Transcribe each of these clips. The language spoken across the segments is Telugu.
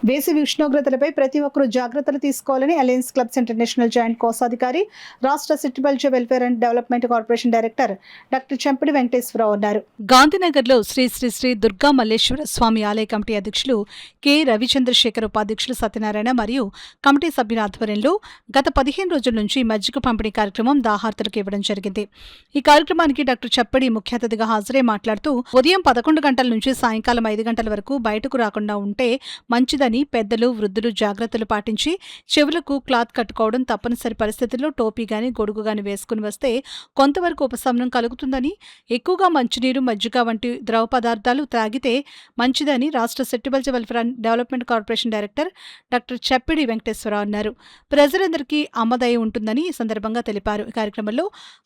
వేసవి ఉష్ణోగ్రతలపై ప్రతి ఒక్కరూ జాగ్రత్తలు తీసుకోవాలని అలయన్స్ క్లబ్స్ ఇంటర్నేషనల్ జాయింట్ కోశాధికారి, రాష్ట్ర Settibalija welfare and development corporation director doctor Chempidi Venkateswararao అన్నారు. గాంధీనగర్లో శ్రీ శ్రీ శ్రీ దుర్గా మల్లేశ్వర స్వామి ఆలయ కమిటీ అధ్యక్షులు కె రవిచంద్రశేఖర్, ఉపాధ్యక్షులు సత్యనారాయణ మరియు కమిటీ సభ్యుల ఆధ్వర్యంలో గత 15 రోజుల నుంచి మజ్జిగ పంపిణీ కార్యక్రమం దాహార్తులకు ఇవ్వడం జరిగింది. ఈ కార్యక్రమానికి డాక్టర్ చెంపిడి ముఖ్య అతిథిగా హాజరై మాట్లాడుతూ, ఉదయం 11 గంటల నుంచి సాయంకాలం 5 గంటల వరకు బయటకు రాకుండా ఉంటే మంచిదని, పెద్దలు వృద్ధులు జాగ్రత్తలు పాటించి చెవులకు క్లాత్ కట్టుకోవడం, తప్పనిసరి పరిస్థితుల్లో టోపీ గాని గొడుగు గాని వేసుకుని వస్తే కొంతవరకు ఉపశమనం కలుగుతుందని, ఎక్కువగా మంచినీరు, మజ్జిగ వంటి ద్రవ పదార్థాలు త్రాగితే మంచిదని రాష్ట్ర Settibalija welfare and development corporation director doctor Chempidi Venkateswararao అన్నారు. ప్రజలందరికీ అమ్మదయ ఉంటుందని ఈ సందర్భంగా తెలిపారు. ఈ కార్యక్రమంలో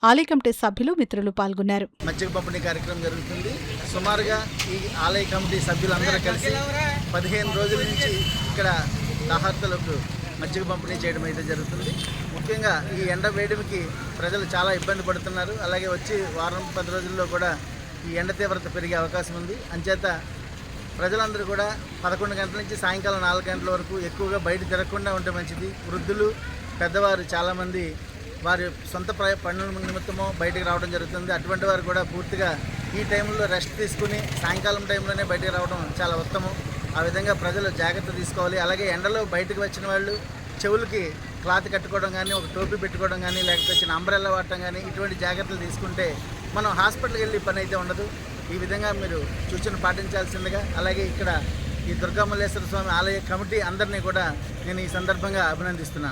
ఆలయ కమిటీ సభ్యులు, మిత్రులు పాల్గొన్నారు. మజ్జిగ పంపిణీ కార్యక్రమం జరుగుతుంది. సుమారుగా ఈ ఆలయ కమిటీ సభ్యులందరూ కలిసి 15 రోజుల నుంచి ఇక్కడ దాహార్తులకు మజ్జిగ పంపిణీ చేయడం అయితే జరుగుతుంది. ముఖ్యంగా ఈ ఎండ వేడిమికి ప్రజలు చాలా ఇబ్బంది పడుతున్నారు. అలాగే వచ్చి వారం 10 రోజుల్లో కూడా ఈ ఎండ తీవ్రత పెరిగే అవకాశం ఉంది. అంచేత ప్రజలందరూ కూడా 11 గంటల నుంచి సాయంకాలం 4 గంటల వరకు ఎక్కువగా బయట తిరగకుండా ఉంటే మంచిది. వృద్ధులు, పెద్దవారు చాలామంది వారి సొంత పనుల నిమిత్తమో బయటకు రావడం జరుగుతుంది. అటువంటి వారు కూడా పూర్తిగా ఈ టైంలో రెస్ట్ తీసుకుని సాయంకాలం టైంలోనే బయటకు రావడం చాలా ఉత్తమం. ఆ విధంగా ప్రజలు జాగ్రత్త తీసుకోవాలి. అలాగే ఎండలో బయటకు వచ్చిన వాళ్ళు చెవులకి క్లాత్ కట్టుకోవడం కానీ, ఒక టోపీ పెట్టుకోవడం కానీ, లేకపోతే చిన్న అంబ్రెల్లా వాడటం కానీ, ఇటువంటి జాగ్రత్తలు తీసుకుంటే మనం హాస్పిటల్కి వెళ్ళే పని అయితే ఉండదు. ఈ విధంగా మీరు సూచన పాటించాల్సిందిగా, అలాగే ఇక్కడ ఈ దుర్గా మల్లేశ్వర స్వామి ఆలయ కమిటీ అందరినీ కూడా నేను ఈ సందర్భంగా అభినందిస్తున్నాను.